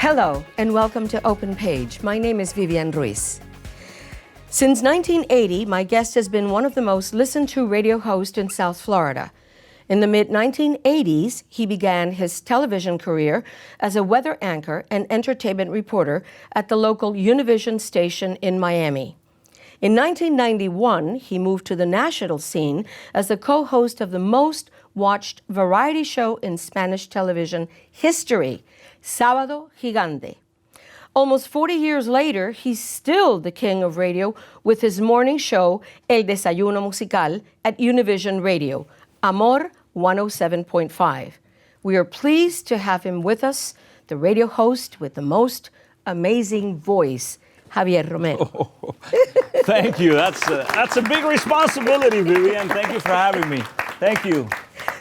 Hello and welcome to Open Page. My name is Vivian Ruiz. Since 1980, my guest has been one of the most listened to radio hosts in South Florida. In the mid-1980s, he began his television career as a weather anchor and entertainment reporter at the local Univision station in Miami. In 1991, he moved to the national scene as the co-host of the most watched variety show in Spanish television history, Sábado, Gigante. Almost 40 years later, he's still the king of radio with his morning show, El Desayuno Musical, at Univision Radio, Amor 107.5. We are pleased to have him with us, the radio host with the most amazing voice, Javier Romero. Oh, thank you. That's a big responsibility, Vivian. Thank you for having me. Thank you.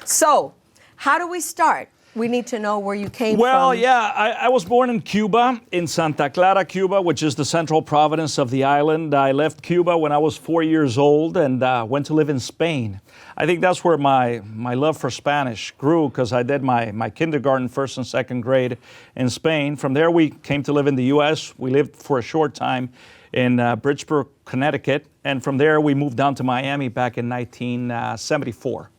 So, how do we start? We need to know where you came from. Well, yeah, I was born in Cuba, in Santa Clara, Cuba, which is the central province of the island. I left Cuba when I was 4 years old and went to live in Spain. I think that's where my love for Spanish grew, because I did my kindergarten, first and second grade in Spain. From there, we came to live in the U.S. We lived for a short time in Bridgeport, Connecticut. And from there, we moved down to Miami back in 1974.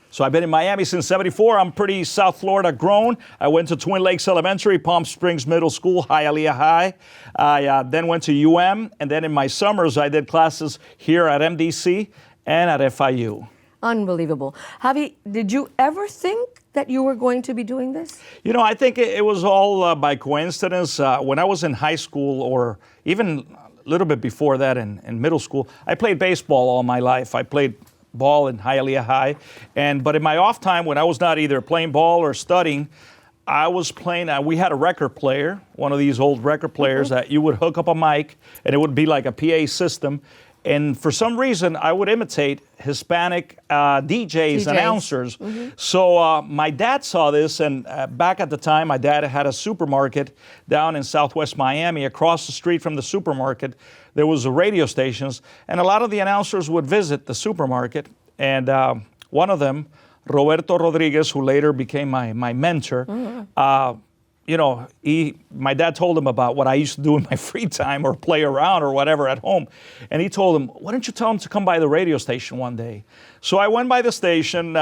So I've been in Miami since '74. I'm pretty South Florida grown. I went to Twin Lakes Elementary, Palm Springs Middle School, Hialeah High. I then went to UM, and then in my summers, I did classes here at MDC and at FIU. Unbelievable. Javi, did you ever think that you were going to be doing this? You know, I think it was all by coincidence. When I was in high school, or even a little bit before that in middle school, I played baseball all my life. I played ball in Hialeah High, but in my off time, when I was not either playing ball or studying, I was playing. We had a record player, one of these old record players that you would hook up a mic, and it would be like a PA system. And for some reason, I would imitate Hispanic DJs, announcers. So my dad saw this, and back at the time, my dad had a supermarket down in Southwest Miami. Across the street from the supermarket, there was a radio stations, and a lot of the announcers would visit the supermarket. And one of them, Roberto Rodriguez, who later became my mentor, my dad told him about what I used to do in my free time or play around or whatever at home. And he told him, why don't you tell him to come by the radio station one day? So I went by the station.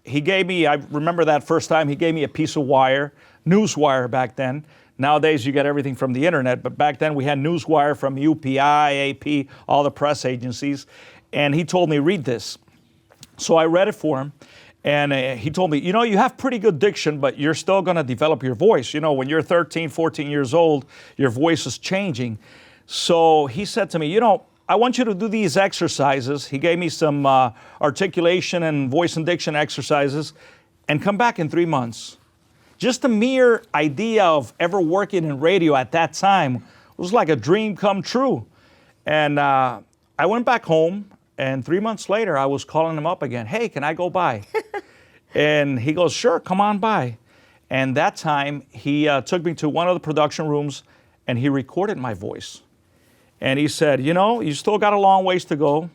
He gave me, I remember that first time, he gave me a piece of wire, news wire back then. Nowadays, you get everything from the internet, but back then we had newswire from UPI, AP, all the press agencies. And he told me, read this. So I read it for him. And he told me, you have pretty good diction, but you're still going to develop your voice. When you're 13, 14 years old, your voice is changing. So he said to me, I want you to do these exercises. He gave me some articulation and voice and diction exercises, and come back in 3 months. Just the mere idea of ever working in radio at that time was like a dream come true. And I went back home. And 3 months later, I was calling him up again. Hey, can I go by? And he goes, sure, come on by. And that time, he took me to one of the production rooms, and he recorded my voice. And he said, you still got a long ways to go,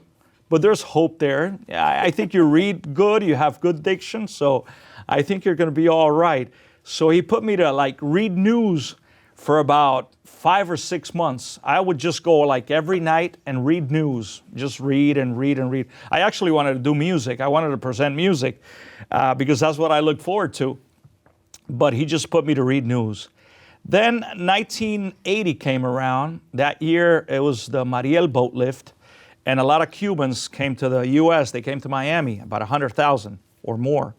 but there's hope there. I think you read good, you have good diction, so I think you're going to be all right. So he put me to read news for about 5 or 6 months. I would just go every night and read news, just read and read and read. I actually wanted to do music. I wanted to present music because that's what I look forward to. But he just put me to read news. Then 1980 came around. That year, it was the Mariel boat lift, and a lot of Cubans came to the U.S. They came to Miami, about 100,000 or more.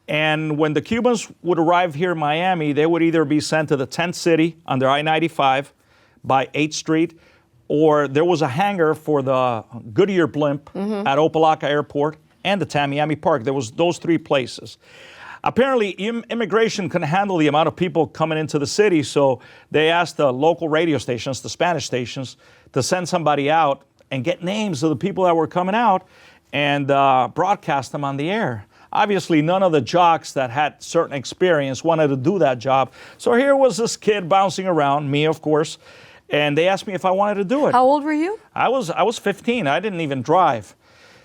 And when the Cubans would arrive here in Miami, they would either be sent to the tent city under I-95 by 8th Street, or there was a hangar for the Goodyear blimp at Opa-locka Airport and the Tamiami Park. There was those 3 places. Apparently, immigration couldn't handle the amount of people coming into the city, so they asked the local radio stations, the Spanish stations, to send somebody out and get names of the people that were coming out and broadcast them on the air. Obviously, none of the jocks that had certain experience wanted to do that job. So here was this kid bouncing around, me, of course, and they asked me if I wanted to do it. How old were you? I was 15. I didn't even drive.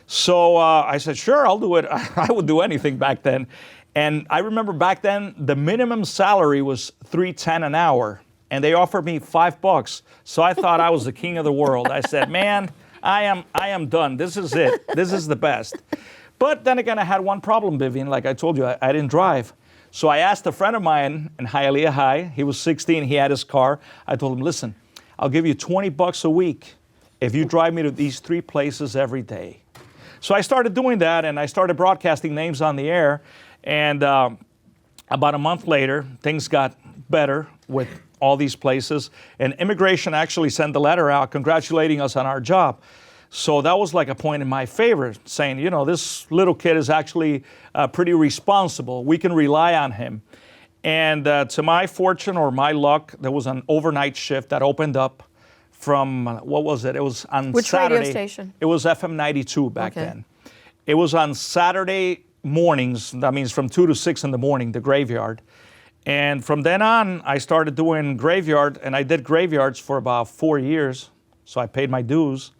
So I said, sure, I'll do it. I would do anything back then. And I remember back then, the minimum salary was $3.10 an hour, and they offered me $5. So I thought I was the king of the world. I said, man, I am done. This is it. This is the best. But then again, I had one problem, Vivian. Like I told you, I didn't drive. So I asked a friend of mine in Hialeah High. He was 16. He had his car. I told him, listen, I'll give you $20 a week if you drive me to these 3 places every day. So I started doing that, and I started broadcasting names on the air. And about a month later, things got better with all these places. And immigration actually sent a letter out congratulating us on our job. So that was like a point in my favor, saying, you know, this little kid is actually pretty responsible. We can rely on him. And to my fortune or my luck, there was an overnight shift that opened up from, what was it? It was on Which Saturday. radio station? It was FM 92 back then. It was on Saturday mornings. That means from 2 to 6 in the morning, the graveyard. And from then on, I started doing graveyard, and I did graveyards for about 4 years. So I paid my dues.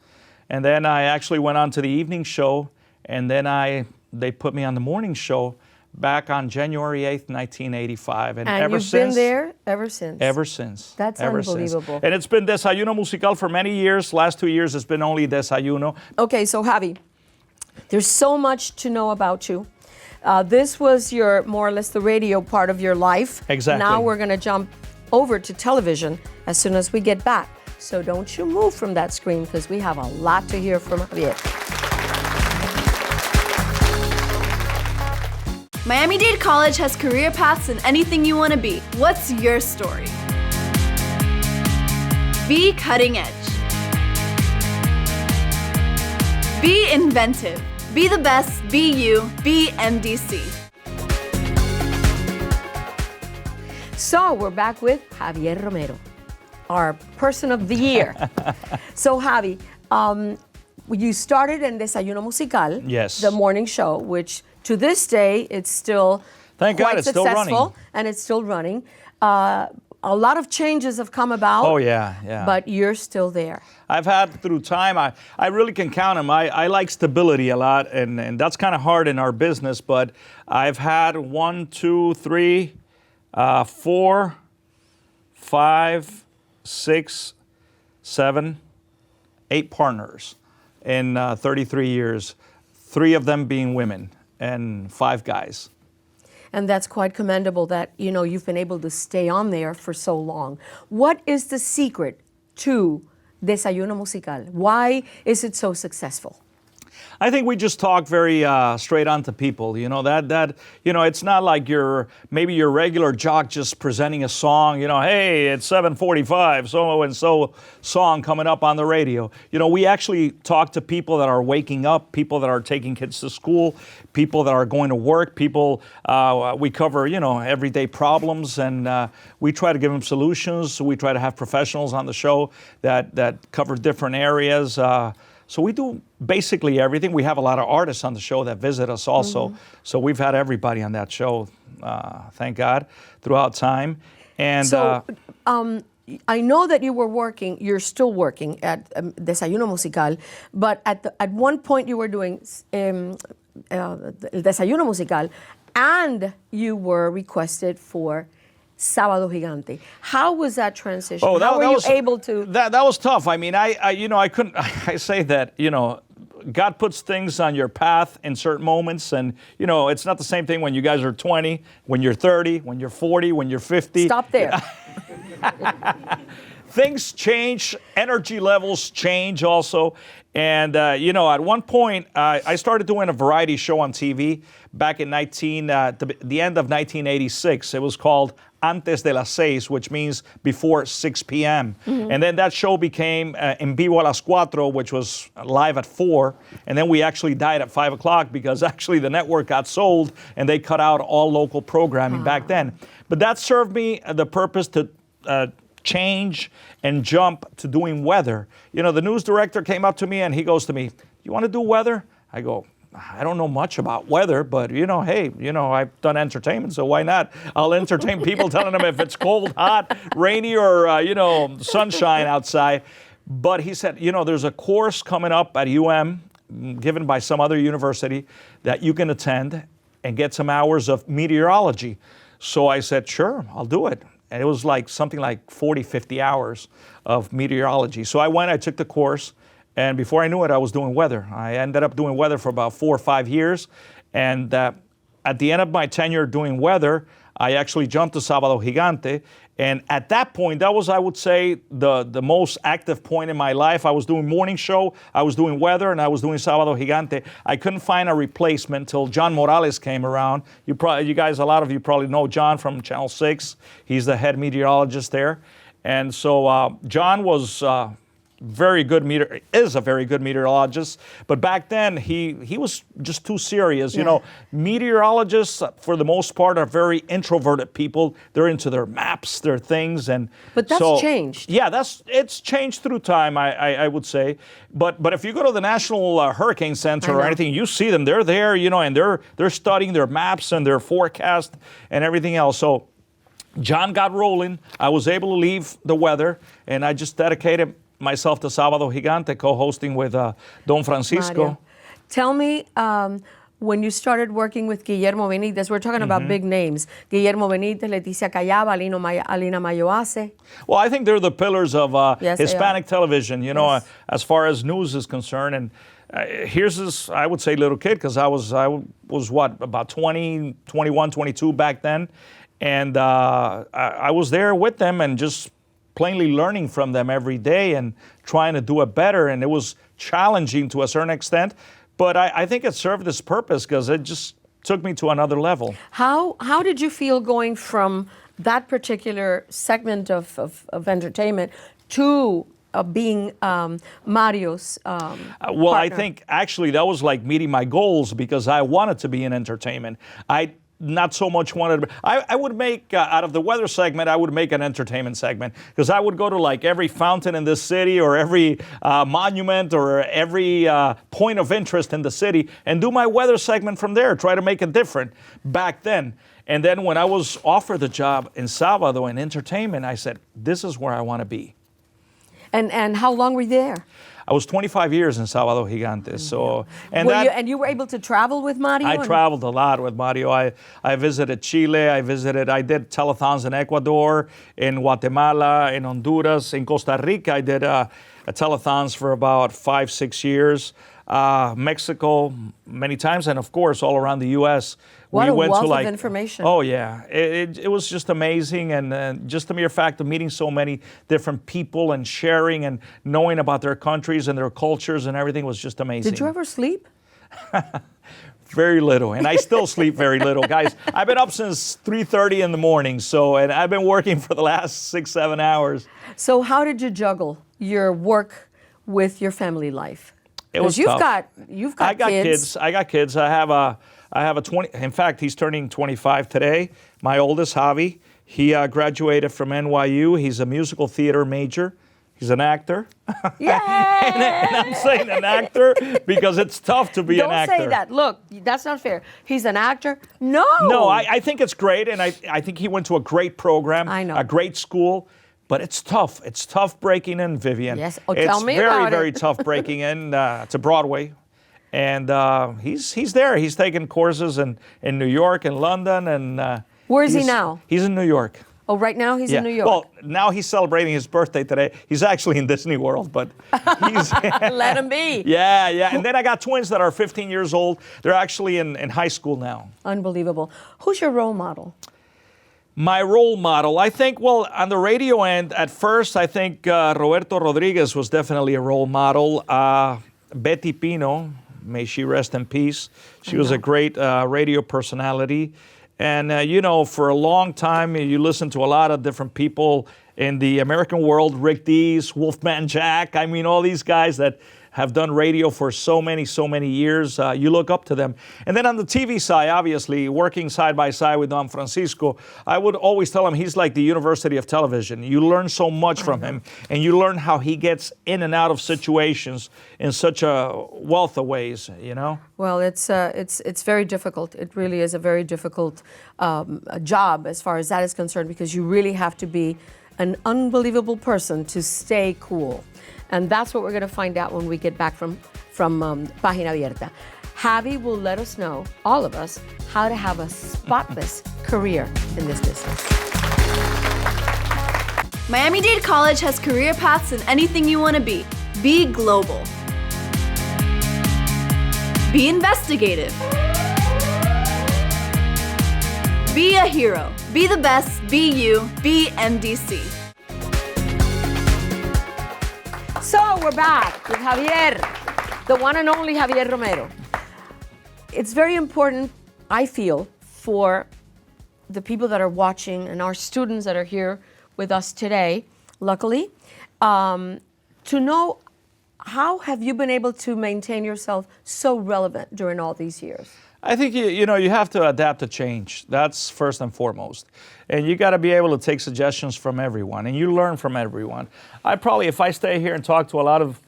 And then I actually went on to the evening show, and then they put me on the morning show back on January 8th, 1985. And ever you've since, been there ever since? Ever since. That's ever unbelievable. Since. And it's been Desayuno Musical for many years. Last 2 years, it's been only Desayuno. Okay, so Javi, there's so much to know about you. This was your, more or less, the radio part of your life. Exactly. Now we're going to jump over to television as soon as we get back. So don't you move from that screen, because we have a lot to hear from Javier. Miami-Dade College has career paths in anything you want to be. What's your story? Be cutting edge. Be inventive. Be the best. Be you. Be MDC. So we're back with Javier Romero, our person of the year. So Javi, you started in Desayuno Musical, yes, the morning show, which to this day it's still Thank quite God it's successful, still running. and it's still running. A lot of changes have come about. Oh yeah. But you're still there. I've had through time, I really can count them. I like stability a lot, and that's kind of hard in our business, but I've had 1, 2, 3, 4, 5, 6, 7, 8 partners in 33 years, 3 of them being women and 5 guys. And that's quite commendable that, you know, you've been able to stay on there for so long. What is the secret to Desayuno Musical? Why is it so successful? I think we just talk very straight on to people. You know, that you know, it's not like maybe your regular jock just presenting a song, you know, hey, it's 7:45, so-and-so song coming up on the radio. You know, we actually talk to people that are waking up, people that are taking kids to school, people that are going to work, people, we cover, you know, everyday problems, and we try to give them solutions. We try to have professionals on the show that cover different areas. So we do basically everything. We have a lot of artists on the show that visit us also. So we've had everybody on that show, thank God, throughout time. And so I know that you're still working at Desayuno Musical, but at one point you were doing Desayuno Musical, and you were requested for Sábado Gigante. How was that transition? Oh, How were you able to? That was tough. I mean, I couldn't. I say that, you know, God puts things on your path in certain moments, and you know, it's not the same thing when you guys are 20, when you're 30, when you're 40, when you're 50. Stop there. Things change, energy levels change also. And, you know, at one point, I started doing a variety show on TV back in the end of 1986. It was called Antes de las 6, which means before 6 p.m. Mm-hmm. And then that show became En Vivo a las 4, which was live at 4. And then we actually died at 5 o'clock because actually the network got sold and they cut out all local programming back then. But that served me the purpose to change and jump to doing weather. You know, the news director came up to me and he goes to me, "You want to do weather?" I go, "I don't know much about weather, but you know, hey, you know, I've done entertainment, so why not? I'll entertain people telling them if it's cold, hot, rainy, or you know, sunshine outside." But he said, "You know, there's a course coming up at UM, given by some other university, that you can attend, and get some hours of meteorology. So I said, sure, I'll do it. And it was like something like 40, 50 hours of meteorology. So I went, I took the course, and before I knew it, I was doing weather. I ended up doing weather for about 4 or 5 years. And at the end of my tenure doing weather, I actually jumped to Sábado Gigante. And at that point, that was, I would say, the most active point in my life. I was doing morning show, I was doing weather, and I was doing Sábado Gigante. I couldn't find a replacement until John Morales came around. You guys, a lot of you probably know John from Channel 6. He's the head meteorologist there. And so John was is a very good meteorologist, but back then he was just too serious. You know, meteorologists for the most part are very introverted people. They're into their maps, their things, and but that's changed. Yeah, it's changed through time. I would say, but if you go to the National Hurricane Center or anything, you see them. They're there, you know, and they're studying their maps and their forecast and everything else. So John got rolling. I was able to leave the weather, and I just dedicated myself to Sábado Gigante, co-hosting with Don Francisco. Mario. Tell me, when you started working with Guillermo Benítez, we're talking about big names. Guillermo Benítez, Leticia Callaba, Alina Mayoase. Well, I think they're the pillars of Hispanic television, you know, as far as news is concerned. And here's this, I would say, little kid, because I was what, about 20, 21, 22 back then. And I was there with them and just plainly learning from them every day and trying to do it better. And it was challenging to a certain extent, but I think it served its purpose because it just took me to another level. How did you feel going from that particular segment of entertainment to being Mario's Well, partner? I think actually that was like meeting my goals because I wanted to be in entertainment. I not so much wanted. I would make, out of the weather segment, I would make an entertainment segment because I would go to like every fountain in this city or every monument or every point of interest in the city and do my weather segment from there, try to make it different back then. And then when I was offered the job in Sábado in entertainment, I said, this is where I want to be. And how long were you there? I was 25 years in Sábado Gigante. So, and you were able to travel with Mario? I traveled a lot with Mario. I visited Chile. I did telethons in Ecuador, in Guatemala, in Honduras, in Costa Rica. I did telethons for about 5-6 years. Mexico many times, and of course all around the U.S. What a wealth of information. Oh yeah, it was just amazing, and just the mere fact of meeting so many different people and sharing and knowing about their countries and their cultures and everything was just amazing. Did you ever sleep? Very little, and I still sleep very little. Guys, I've been up since 3:30 in the morning, and I've been working for the last 6-7 hours. So how did you juggle your work with your family life? It was tough. You've got kids. I got kids. I have a 20. In fact, he's turning 25 today. My oldest, Javi, he graduated from NYU. He's a musical theater major. He's an actor. Yay! and I'm saying an actor because it's tough to be an actor. Don't say that. Look, that's not fair. He's an actor. No. No, I think it's great, and I think he went to a great program. I know. A great school. But it's tough. It's tough breaking in, Vivian. Yes. Oh, tell me about it. It's very tough breaking in to Broadway. And he's there. He's taking courses in New York and London. And where is he now? He's in New York. Oh, right now he's in New York. Well, now he's celebrating his birthday today. He's actually in Disney World, but he's... Let him be. Yeah. And then I got twins that are 15 years old. They're actually in high school now. Unbelievable. Who's your role model? My role model, I think, well, on the radio end, at first, I think Roberto Rodriguez was definitely a role model. Betty Pino, may she rest in peace. She was a great radio personality. And, for a long time, you listen to a lot of different people in the American world, Rick Dees, Wolfman Jack. I mean, all these guys that have done radio for so many years. You look up to them. And then on the TV side, obviously, working side by side with Don Francisco, I would always tell him he's like the University of Television. You learn so much from him, and you learn how he gets in and out of situations in such a wealth of ways, Well, it's very difficult. It really is a very difficult job as far as that is concerned, because you really have to be an unbelievable person to stay cool. And that's what we're going to find out when we get back from Página Abierta. Javi will let us know, all of us, how to have a spotless career in this business. Miami-Dade College has career paths in anything you want to be. Be global. Be investigative. Be a hero. Be the best. Be you. Be MDC. So we're back with Javier, the one and only Javier Romero. It's very important, I feel, for the people that are watching and our students that are here with us today, luckily, to know how have you been able to maintain yourself so relevant during all these years? I think you have to adapt to change. That's first and foremost. And you got to be able to take suggestions from everyone, and you learn from everyone. If I stay here and talk to a lot of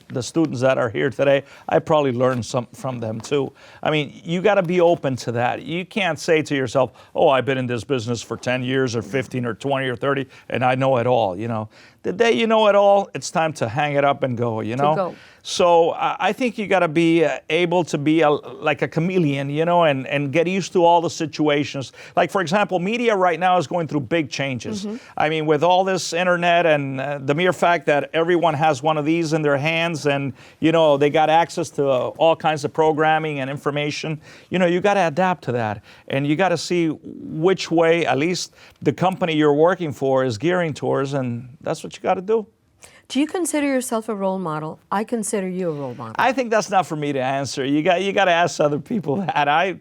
the students that are here today, I probably learned some from them too. I mean, you got to be open to that. You can't say to yourself, oh, I've been in this business for 10 years or 15 or 20 or 30, and I know it all, The day you know it all, it's time to hang it up and go, To go. So I think you got to be able to be like a chameleon, and get used to all the situations. Like, for example, media right now is going through big changes. Mm-hmm. I mean, with all this internet and the mere fact that everyone has one of these in their hands and, they got access to all kinds of programming and information, you got to adapt to that. And you got to see which way, at least the company you're working for is gearing towards, and that's what you got to do. Do you consider yourself a role model? I consider you a role model. I think that's not for me to answer. You got to ask other people that. I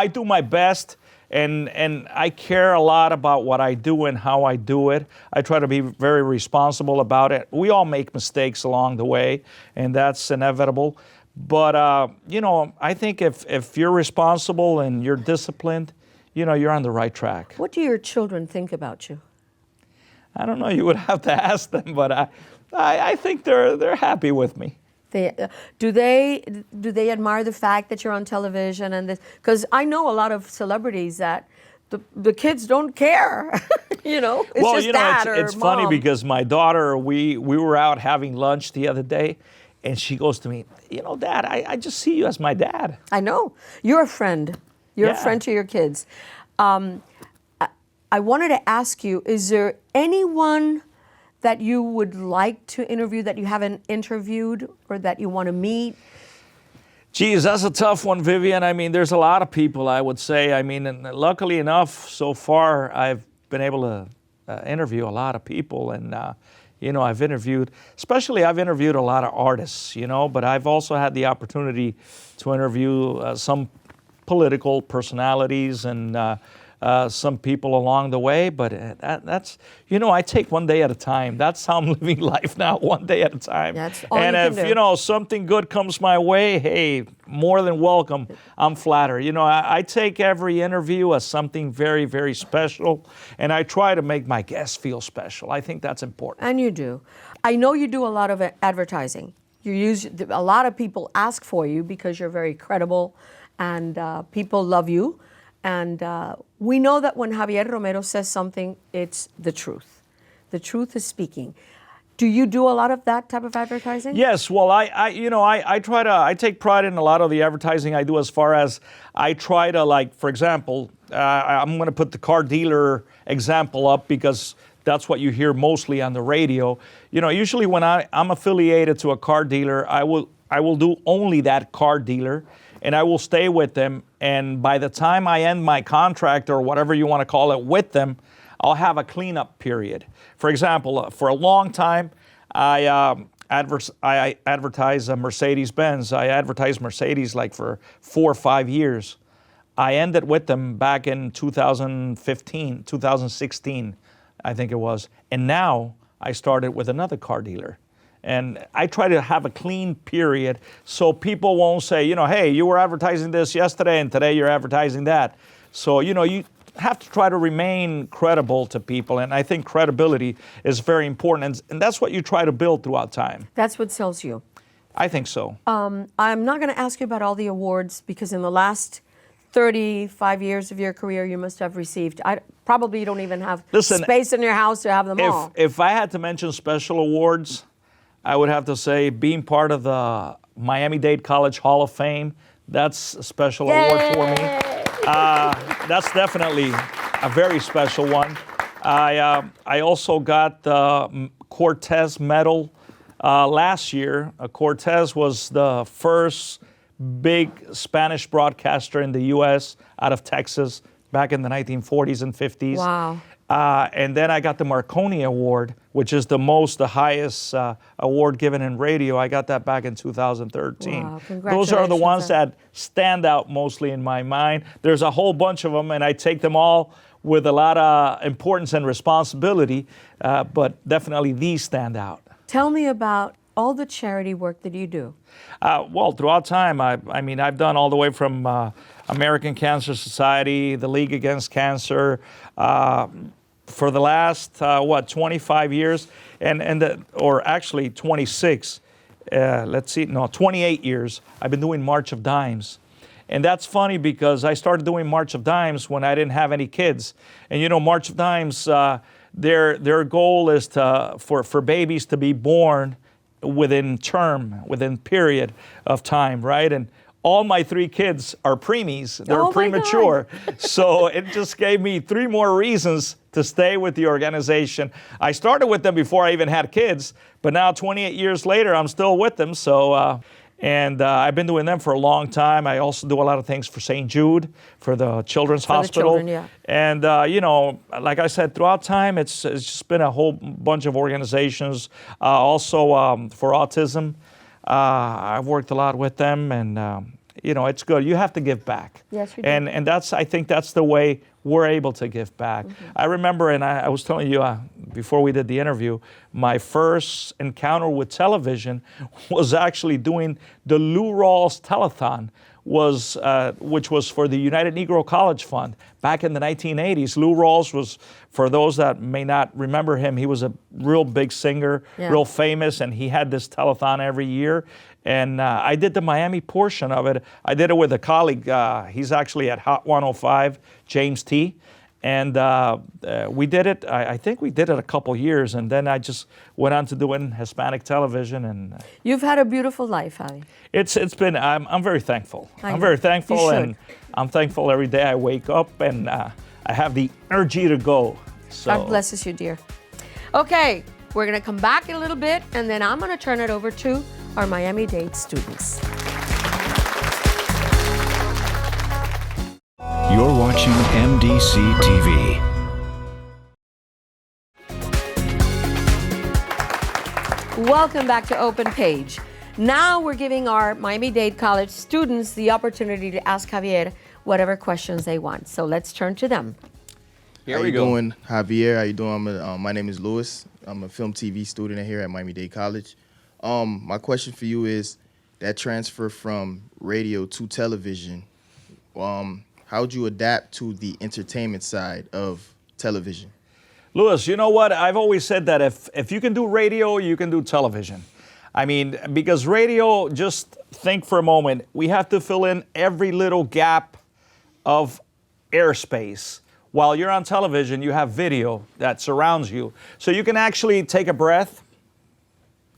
do my best, and I care a lot about what I do and how I do it. I try to be very responsible about it. We all make mistakes along the way, and that's inevitable. But I think if you're responsible and you're disciplined, you're on the right track. What do your children think about you? I don't know. You would have to ask them, but I think they're happy with me. Do they admire the fact that you're on television and this? Because I know a lot of celebrities that the kids don't care. It's funny because my daughter, we were out having lunch the other day, and she goes to me, Dad, I just see you as my dad. I know. You're a friend. You're a friend to your kids. I wanted to ask you, is there anyone that you would like to interview that you haven't interviewed or that you want to meet? Geez, that's a tough one, Vivian. I mean, there's a lot of people, I would say. I mean, and luckily enough, so far, I've been able to interview a lot of people. And, I've interviewed a lot of artists, but I've also had the opportunity to interview some political personalities and some people along the way, but that's, I take one day at a time. That's how I'm living life now, one day at a time. That's all and you can if, do. Something good comes my way, hey, more than welcome. I'm flattered. I take every interview as something very, very special, and I try to make my guests feel special. I think that's important. And you do. I know you do a lot of advertising. A lot of people ask for you because you're very credible, and people love you. And we know that when Javier Romero says something, it's the truth. The truth is speaking. Do you do a lot of that type of advertising? Yes. Well, I take pride in a lot of the advertising I do, as far as I try to, like, for example, I'm going to put the car dealer example up because that's what you hear mostly on the radio. Usually when I'm affiliated to a car dealer, I will do only that car dealer, and I will stay with them. And by the time I end my contract, or whatever you want to call it, with them, I'll have a cleanup period. For example, for a long time, I advertise Mercedes-Benz. I advertised Mercedes like for 4 or 5 years. I ended with them back in 2015, 2016, I think it was. And now I started with another car dealer. And I try to have a clean period so people won't say, hey, you were advertising this yesterday and today you're advertising that. So, you have to try to remain credible to people. And I think credibility is very important. And that's what you try to build throughout time. That's what sells you. I think so. I'm not going to ask you about all the awards, because in the last 35 years of your career, you must have received. Probably you don't even have space in your house to have them all. If I had to mention special awards, I would have to say being part of the Miami-Dade College Hall of Fame, That's a special award for me. That's definitely a very special one. I also got the Cortez Medal last year. Cortez was the first big Spanish broadcaster in the U.S. out of Texas back in the 1940s and 50s. Wow. And then I got the Marconi Award, which is the highest award given in radio. I got that back in 2013. Wow, those are the ones congratulations. that stand out mostly in my mind. There's a whole bunch of them, and I take them all with a lot of importance and responsibility, but definitely these stand out. Tell me about all the charity work that you do. Well, throughout time, I mean, I've done all the way from American Cancer Society, the League Against Cancer, for the last 25 years, or actually 26. 28 years. I've been doing March of Dimes. And that's funny because I started doing March of Dimes when I didn't have any kids. And you know, March of Dimes, their goal is for babies to be born within period of time, right? And all my 3 kids are preemies. They're premature. So it just gave me 3 more reasons to stay with the organization. I started with them before I even had kids, but now 28 years later, I'm still with them. So, I've been doing them for a long time. I also do a lot of things for St. Jude, for the Children's Hospital. The children, yeah. And, you know, like I said, throughout time, it's just been a whole bunch of organizations. Also for autism, I've worked a lot with them, and, you know, it's good. You have to give back. Yes, you do. And I think that's the way we're able to give back. Mm-hmm. I remember, and I was telling you before we did the interview, my first encounter with television was actually doing the Lou Rawls Telethon, which was for the United Negro College Fund back in the 1980s. Lou Rawls was, for those that may not remember him, he was a real big singer, real famous, and he had this telethon every year. And I did the Miami portion of it. I did it with a colleague. He's actually at Hot 105, James T. And we did it, I think we did it a couple years, and then I just went on to doing Hispanic television. And You've had a beautiful life, Javi. it's been, I'm very thankful. I I'm know. very thankful, You should. and I'm thankful every day I wake up and I have the energy to go. So. God blesses you, dear. Okay, we're going to come back in a little bit, and then I'm going to turn it over to our Miami-Dade students. You're watching MDC-TV. Welcome back to Open Page. Now we're giving our Miami-Dade College students the opportunity to ask Javier whatever questions they want. So let's turn to them. How you doing, Javier? How you doing? My name is Louis. I'm a film TV student here at Miami-Dade College. My question for you is that transfer from radio to television. How'd you adapt to the entertainment side of television? Louis, you know what? I've always said that if you can do radio, you can do television. I mean, because radio, just think for a moment, we have to fill in every little gap of airspace. While you're on television, you have video that surrounds you. So you can actually take a breath,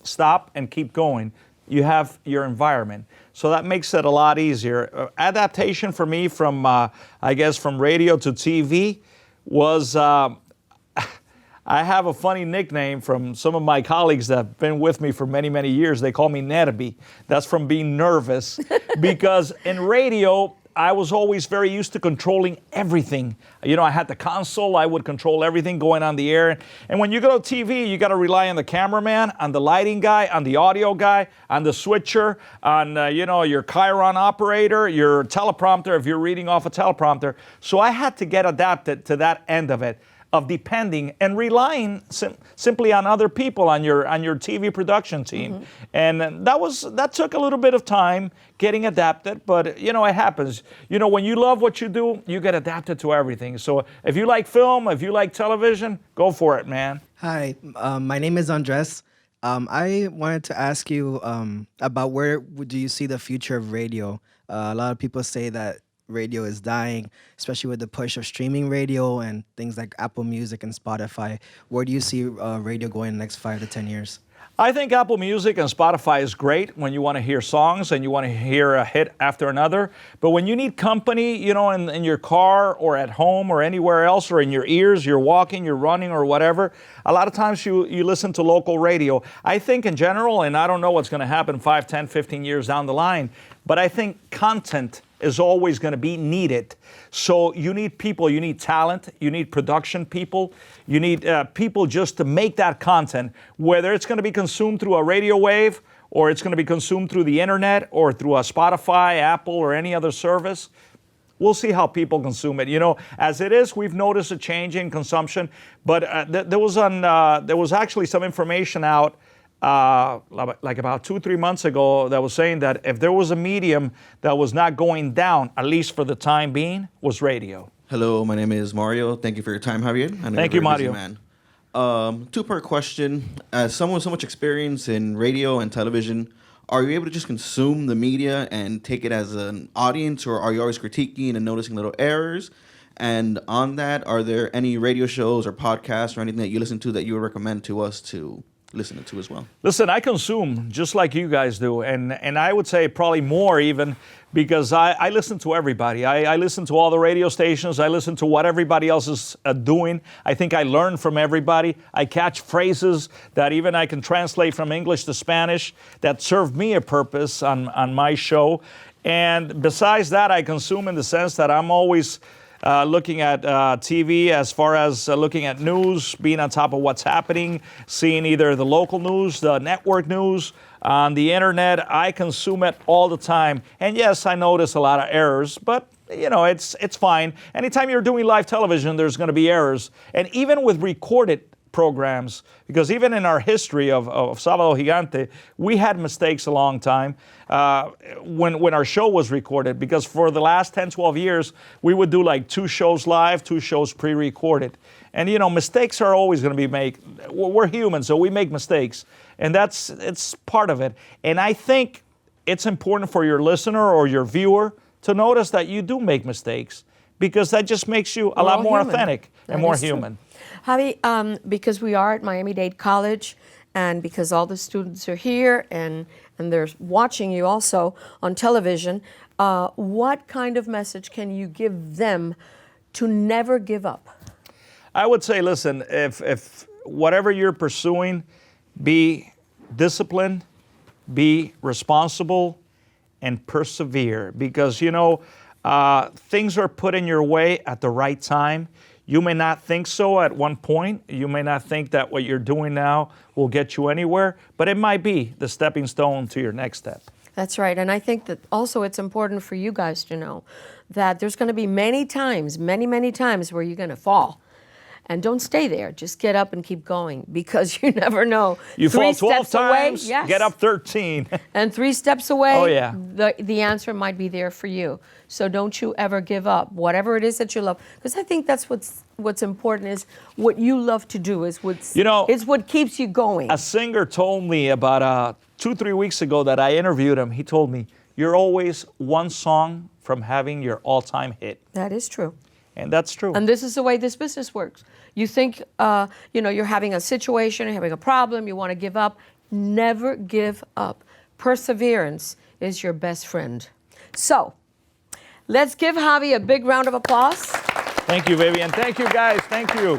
stop, and keep going. You have your environment. So that makes it a lot easier. Adaptation for me from, I guess, from radio to TV was, I have a funny nickname from some of my colleagues that have been with me for many, many years. They call me Nerby. That's from being nervous. Because in radio, I was always very used to controlling everything. You know, I had the console, I would control everything going on the air. And when you go to TV, you got to rely on the cameraman, on the lighting guy, on the audio guy, on the switcher, on, your Chiron operator, your teleprompter, if you're reading off a teleprompter. So I had to get adapted to that end of it, of depending and relying simply on other people on your TV production team. Mm-hmm. And that took a little bit of time getting adapted, but it happens. When you love what you do, you get adapted to everything. So if you like film, if you like television, go for it, man. Hi, my name is Andres. I wanted to ask you about where do you see the future of radio? A lot of people say that radio is dying, especially with the push of streaming radio and things like Apple Music and Spotify. Where do you see radio going in the next 5 to 10 years? I think Apple Music and Spotify is great when you want to hear songs and you want to hear a hit after another. But when you need company, you know, in your car or at home or anywhere else or in your ears, you're walking, you're running or whatever, a lot of times you listen to local radio. I think in general, and I don't know what's going to happen 5, 10, 15 years down the line, but I think content is always going to be needed. So you need people, you need talent, you need production people, you need people just to make that content, whether it's going to be consumed through a radio wave or it's going to be consumed through the internet or through a Spotify, Apple, or any other service. We'll see how people consume it. You know, as it is, we've noticed a change in consumption, but there was actually some information out like about 2-3 months ago that was saying that if there was a medium that was not going down, at least for the time being, was radio. Hello, my name is Mario. Thank you for your time, Javier. Thank you, Mario. Man. Two-part question. As someone with so much experience in radio and television, are you able to just consume the media and take it as an audience, or are you always critiquing and noticing little errors? And on that, are there any radio shows or podcasts or anything that you listen to that you would recommend to us to listen to as well? Listen, I consume just like you guys do, and I would say probably more even, because I listen to everybody. I listen to all the radio stations. I listen to what everybody else is doing. I think I learn from everybody. I catch phrases that even I can translate from English to Spanish that serve me a purpose on my show. And besides that, I consume in the sense that I'm always looking at TV as far as looking at news, being on top of what's happening, seeing either the local news, the network news, on the internet. I consume it all the time. And yes, I notice a lot of errors, but you know, it's fine. Anytime you're doing live television, there's going to be errors. And even with recorded programs, because even in our history of Sábado, Gigante, we had mistakes a long time when our show was recorded, because for the last 10, 12 years, we would do like 2 shows live, 2 shows pre-recorded. And you know, mistakes are always going to be made. We're human, so we make mistakes. And it's part of it. And I think it's important for your listener or your viewer to notice that you do make mistakes, because that just makes you a lot more authentic and more human. Javi, because we are at Miami-Dade College, and because all the students are here and they're watching you also on television, what kind of message can you give them to never give up? I would say, listen, if whatever you're pursuing, be disciplined, be responsible, and persevere, because, you know, things are put in your way at the right time. You may not think so at one point. You may not think that what you're doing now will get you anywhere, but it might be the stepping stone to your next step. That's right. And I think that also it's important for you guys to know that there's going to be many times, many times where you're going to fall. And don't stay there. Just get up and keep going, because you never know. You 3 fall 12 steps times, away, yes. Get up 13. And 3 steps away, Oh, yeah. the answer might be there for you. So don't you ever give up, whatever it is that you love. Because I think that's what's important, is what you love to do is it's what keeps you going. A singer told me about 2-3 weeks ago that I interviewed him. He told me, you're always one song from having your all-time hit. That is true. And that's true. And this is the way this business works. You think, you're having a situation, you're having a problem, you want to give up. Never give up. Perseverance is your best friend. So, let's give Javi a big round of applause. Thank you, Vivian. Thank you, guys. Thank you.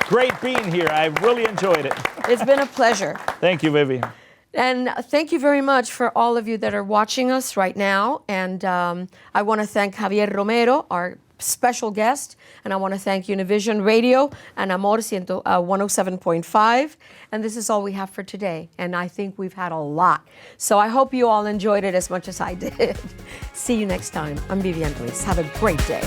Great being here. I really enjoyed it. It's been a pleasure. Thank you, Vivian. And thank you very much for all of you that are watching us right now. And I want to thank Javier Romero, our special guest, and I want to thank Univision Radio and Amor 107.5. And this is all we have for today. And I think we've had a lot. So I hope you all enjoyed it as much as I did. See you next time. I'm Vivian Ruiz. Have a great day.